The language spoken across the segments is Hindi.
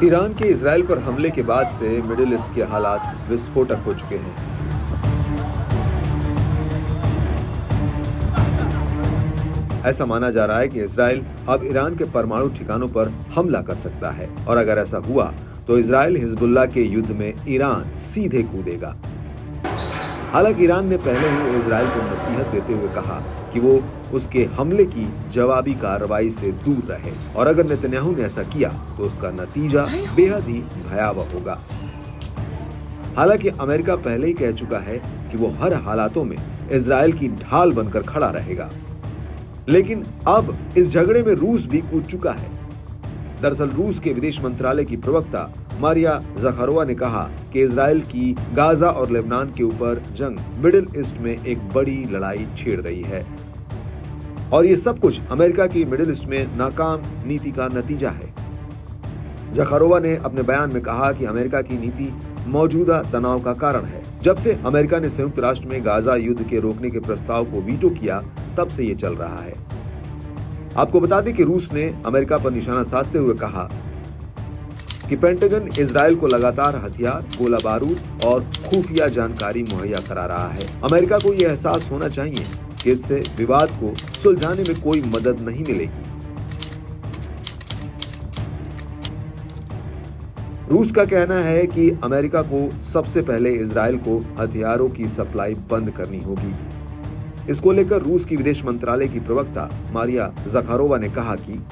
ईरान के इजराइल पर हमले के बाद से मिडिल ईस्ट के हालात विस्फोटक हो चुके हैं। ऐसा माना जा रहा है कि इजराइल अब ईरान के परमाणु ठिकानों पर हमला कर सकता है और अगर ऐसा हुआ तो इजराइल हिजबुल्लाह के युद्ध में ईरान सीधे कूदेगा। हालांकि ईरान ने पहले ही इजराइल को नसीहत देते हुए कहा कि वो उसके हमले की जवाबी कार्रवाई से दूर रहे और अगर नेतन्याहू ने ऐसा किया तो उसका नतीजा बेहद ही भयावह होगा। हालांकि अमेरिका पहले ही कह चुका है कि वो हर हालातों में इजराइल की ढाल बनकर खड़ा रहेगा, लेकिन अब इस झगड़े में रूस भी कूद चुका है। दरअसल रूस के विदेश मंत्रालय की प्रवक्ता मारिया ज़खारोवा ने कहा कि इजराइल की गाजा और लेबनान के ऊपर जंग मिडिल ईस्ट में एक बड़ी लड़ाई छेड़ रही है और ये सब कुछ अमेरिका की मिडिल ईस्ट में नाकाम नीति का नतीजा है। ज़खारोवा ने अपने बयान में कहा कि अमेरिका की नीति मौजूदा तनाव का कारण है। जब से अमेरिका ने संयुक्त राष्ट्र में गाजा युद्ध के रोकने के प्रस्ताव को वीटो किया तब से ये चल रहा है। आपको बता दें कि रूस ने अमेरिका पर निशाना साधते हुए कहा कि पेंटागन इजराइल को लगातार हथियार, गोला बारूद और खुफिया जानकारी मुहैया करा रहा है। अमेरिका को यह एहसास होना चाहिए कि इससे विवाद को सुलझाने में कोई मदद नहीं मिलेगी। रूस का कहना है कि अमेरिका को सबसे पहले इजराइल को हथियारों की सप्लाई बंद करनी होगी। इसको लेकर रूस की विदेश मंत्रालय की प्रवक्ता मारिया ज़खारोवा ने कहा कि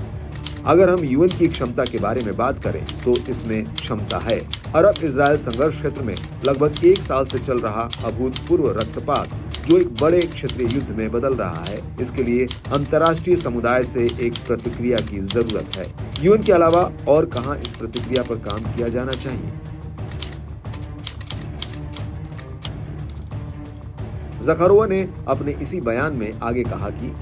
अगर हम यूएन की क्षमता के बारे में बात करें तो इसमें क्षमता है। अरब इजराइल संघर्ष क्षेत्र में लगभग 1 साल से चल रहा अभूतपूर्व रक्तपात जो एक बड़े क्षेत्रीय युद्ध में बदल रहा है, इसके लिए अंतर्राष्ट्रीय समुदाय से एक प्रतिक्रिया की जरूरत है। यूएन के अलावा और कहां इस प्रतिक्रिया पर काम किया जाना चाहिए। ज़खारोवा ने अपने इसी बयान में आगे कहा कि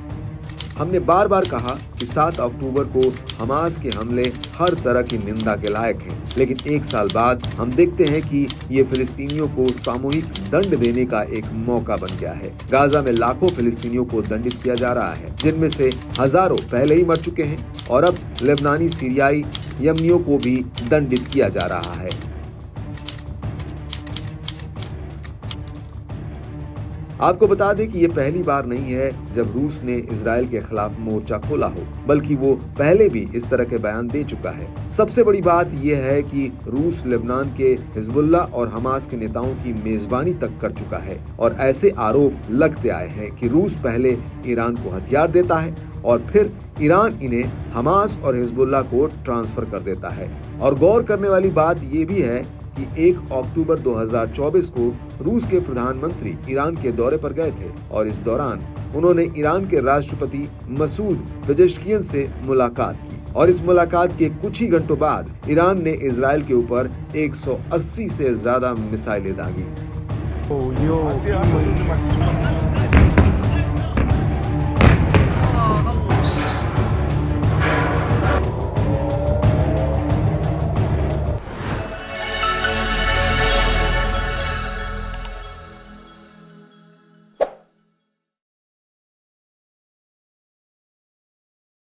हमने बार बार कहा कि 7 अक्टूबर को हमास के हमले हर तरह की निंदा के लायक हैं, लेकिन 1 साल बाद हम देखते हैं कि ये फिलिस्तीनियों को सामूहिक दंड देने का एक मौका बन गया है। गाजा में लाखों फिलिस्तीनियों को दंडित किया जा रहा है, जिनमें से हजारों पहले ही मर चुके हैं और अब लेबनानी, सीरियाई, यमनियों को भी दंडित किया जा रहा है। आपको बता दें कि ये पहली बार नहीं है जब रूस ने इजराइल के खिलाफ मोर्चा खोला हो, बल्कि वो पहले भी इस तरह के बयान दे चुका है। सबसे बड़ी बात यह है कि रूस लेबनान के हिजबुल्लाह और हमास के नेताओं की मेजबानी तक कर चुका है और ऐसे आरोप लगते आए हैं कि रूस पहले ईरान को हथियार देता है और फिर ईरान इन्हें हमास और हिजबुल्लाह को ट्रांसफर कर देता है। और गौर करने वाली बात यह भी है कि 1 अक्टूबर 2024 को रूस के प्रधानमंत्री ईरान के दौरे पर गए थे और इस दौरान उन्होंने ईरान के राष्ट्रपति मसूद पेजेश्कियन से मुलाकात की और इस मुलाकात के कुछ ही घंटों बाद ईरान ने इजराइल के ऊपर 180 से ज्यादा मिसाइलें दागी।